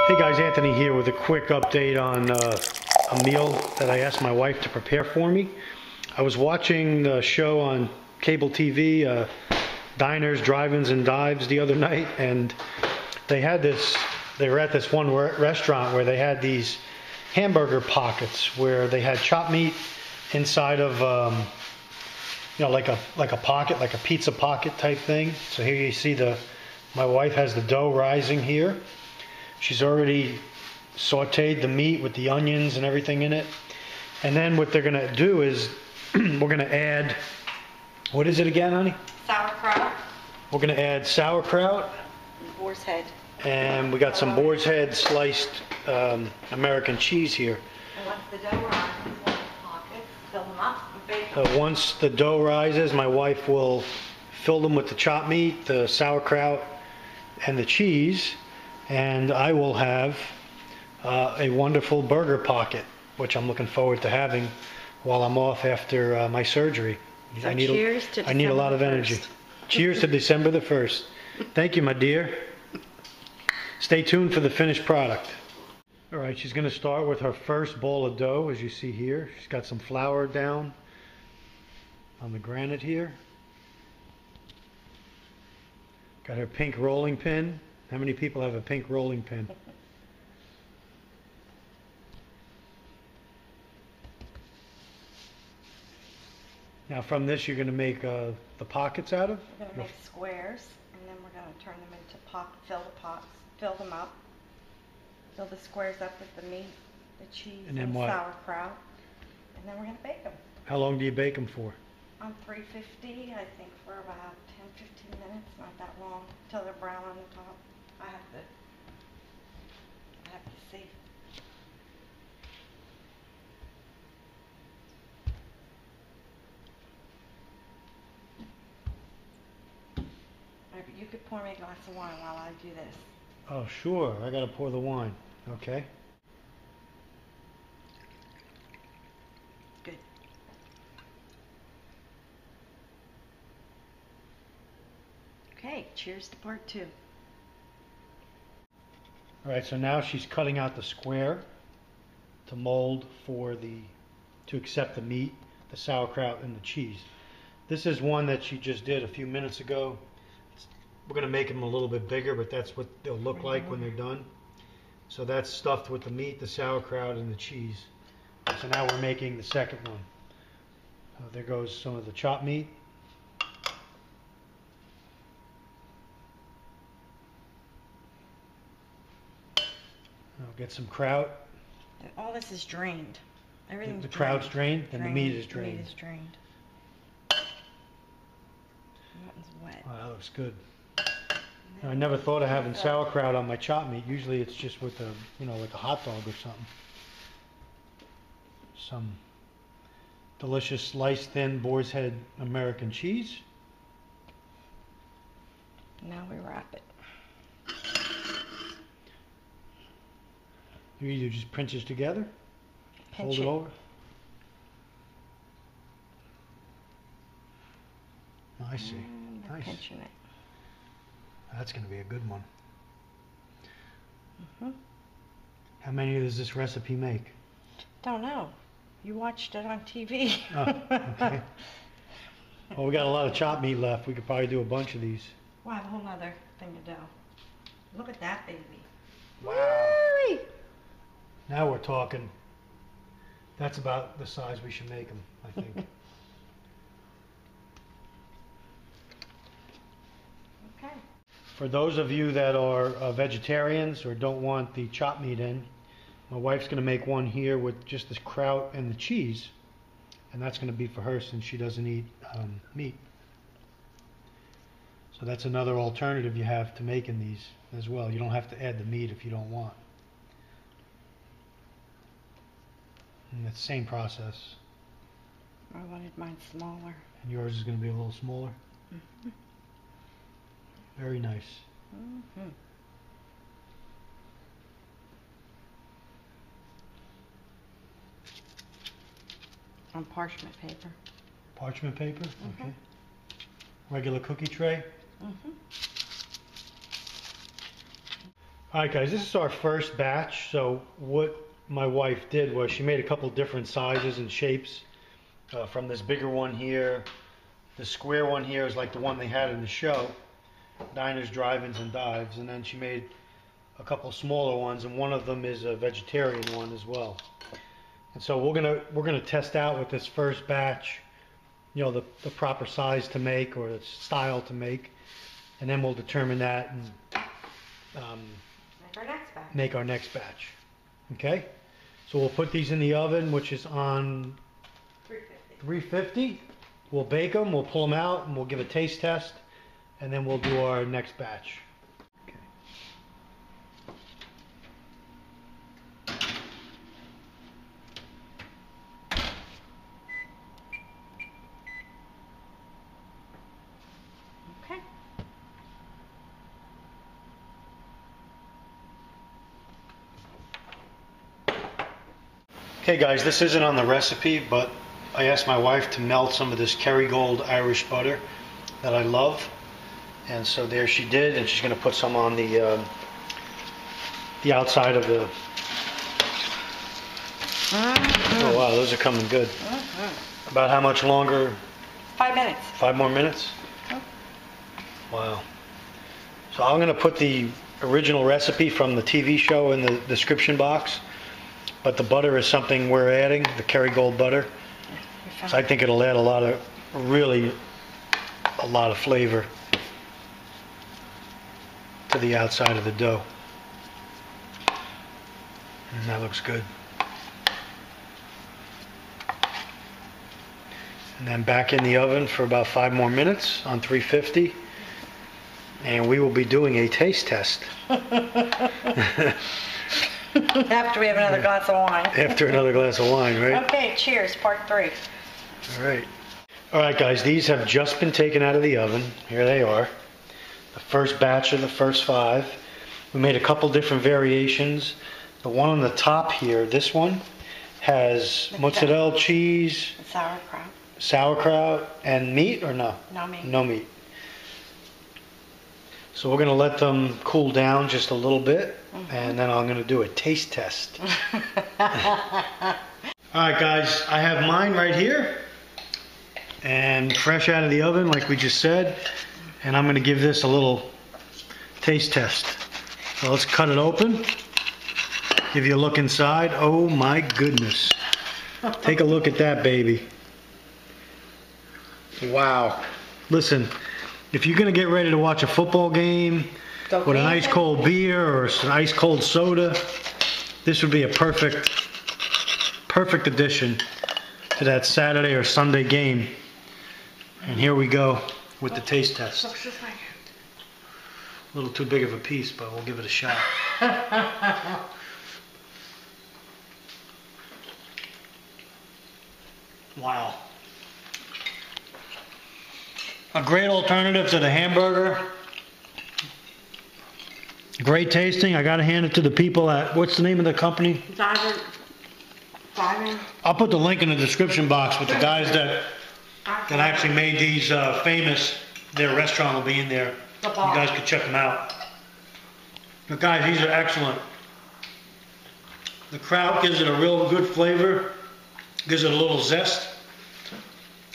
Hey guys, Anthony here with a quick update on a meal that I asked my wife to prepare for me. I was watching the show on cable TV, Diners, Drive-Ins, and Dives the other night, and they were at this one restaurant where they had these hamburger pockets where they had chopped meat inside of, like a pocket, like a pizza pocket type thing. So here you see my wife has the dough rising here. She's already sauteed the meat with the onions and everything in it. And then what they're gonna do is we're gonna add, what is it again, honey? Sauerkraut. We're gonna add sauerkraut. And boar's head. And we got some boar's head sliced American cheese here. And once the dough rises, pockets, fill them up and bake. Once the dough rises, my wife will fill them with the chopped meat, the sauerkraut, and the cheese. And I will have a wonderful burger pocket, which I'm looking forward to having while I'm off after my surgery. So I need a lot of energy. Cheers to December the 1st. Thank you, my dear. Stay tuned for the finished product. All right, she's going to start with her first bowl of dough, as you see here. She's got some flour down on the granite here. Got her pink rolling pin. How many people have a pink rolling pin? Now from this you're going to make the pockets out of? We're going to make squares, and then we're going to turn them into fill them up. Fill the squares up with the meat, the cheese, and then sauerkraut. And then we're going to bake them. How long do you bake them for? On 350, I think for about 10-15 minutes, not that long, until they're brown on the top. I have to see. You could pour me a glass of wine while I do this. Oh, sure. I got to pour the wine. Okay. Good. Okay, cheers to part 2. All right, so now she's cutting out the square to mold to accept the meat, the sauerkraut, and the cheese. This is one that she just did a few minutes ago. We're going to make them a little bit bigger, but that's what they'll look like when they're done. So that's stuffed with the meat, the sauerkraut, and the cheese. So now we're making the second one. There goes some of the chopped meat. I'll get some kraut. And all this is drained. Everything's The kraut's drained, and the meat is drained. The meat is drained. That one's wet. Oh, that looks good. I never thought of having sauerkraut on my chopped meat. Usually it's just with like a hot dog or something. Some delicious sliced thin boar's head American cheese. Now we wrap it. You just pinch it together, Pinch hold it over. Oh, I see. Nice. Pinching it. That's going to be a good one. How many does this recipe make? Don't know. You watched it on TV. Oh, okay. Well, we got a lot of chopped meat left. We could probably do a bunch of these. We'll have a whole other thing of dough. Look at that baby. Wow. Whee! Now we're talking. That's about the size we should make them, I think. Okay. For those of you that are vegetarians or don't want the chopped meat in, my wife's going to make one here with just the kraut and the cheese. And that's going to be for her since she doesn't eat meat. So that's another alternative you have to making these as well. You don't have to add the meat if you don't want. And it's the same process. I wanted mine smaller. And yours is going to be a little smaller. Very nice. On parchment paper. Parchment paper? Okay. Regular cookie tray? All right, guys, this is our first batch. So what my wife did was she made a couple different sizes and shapes from this bigger one here. The square one here is like the one they had in the show, diners, drive-ins, and dives. And then she made a couple smaller ones, and one of them is a vegetarian one as well. And so we're gonna test out with this first batch, you know, the proper size to make or the style to make, and then we'll determine that and make our next batch. Okay? So we'll put these in the oven, which is on 350. We'll bake them, we'll pull them out, and we'll give a taste test, and then we'll do our next batch. Okay. Okay. Okay guys, this isn't on the recipe, but I asked my wife to melt some of this Kerrygold Irish butter that I love, and so there she did, and she's going to put some on the outside of the. Oh wow, those are coming good. About how much longer? 5 minutes. 5 more minutes? Wow. So I'm going to put the original recipe from the TV show in the description box, but the butter is something we're adding, the Kerrygold butter. So I think it'll add a lot of flavor to the outside of the dough. And that looks good. And then back in the oven for about 5 more minutes on 350. And we will be doing a taste test. After we have another glass of wine. After another glass of wine, right? Okay, cheers, part 3. All right. All right, guys, these have just been taken out of the oven. Here they are. The first batch of the first 5. We made a couple different variations. The one on the top here, this one, has mozzarella cheese, sauerkraut, and meat, or no? No meat. No meat. So we're going to let them cool down just a little bit, and then I'm going to do a taste test. All right, guys, I have mine right here, and fresh out of the oven, like we just said, and I'm going to give this a little taste test. So let's cut it open, give you a look inside. Oh my goodness. Take a look at that baby. Wow. Listen, if you're going to get ready to watch a football game with an ice cold beer or an ice cold soda, this would be a perfect addition to that Saturday or Sunday game. And here we go with the taste test. A little too big of a piece, but we'll give it a shot. Wow. A great alternative to the hamburger. Great tasting. I gotta hand it to the people at, what's the name of the company? Diving. I'll put the link in the description box with the guys that actually made these famous. Their restaurant will be in there. You guys can check them out. But guys, these are excellent. The kraut gives it a real good flavor. Gives it a little zest.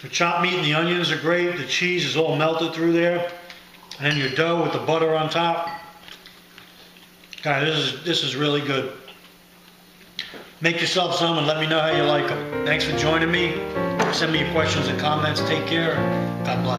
The chopped meat and the onions are great. The cheese is all melted through there. And then your dough with the butter on top. Guys, this is really good. Make yourself some and let me know how you like them. Thanks for joining me. Send me your questions and comments. Take care. God bless.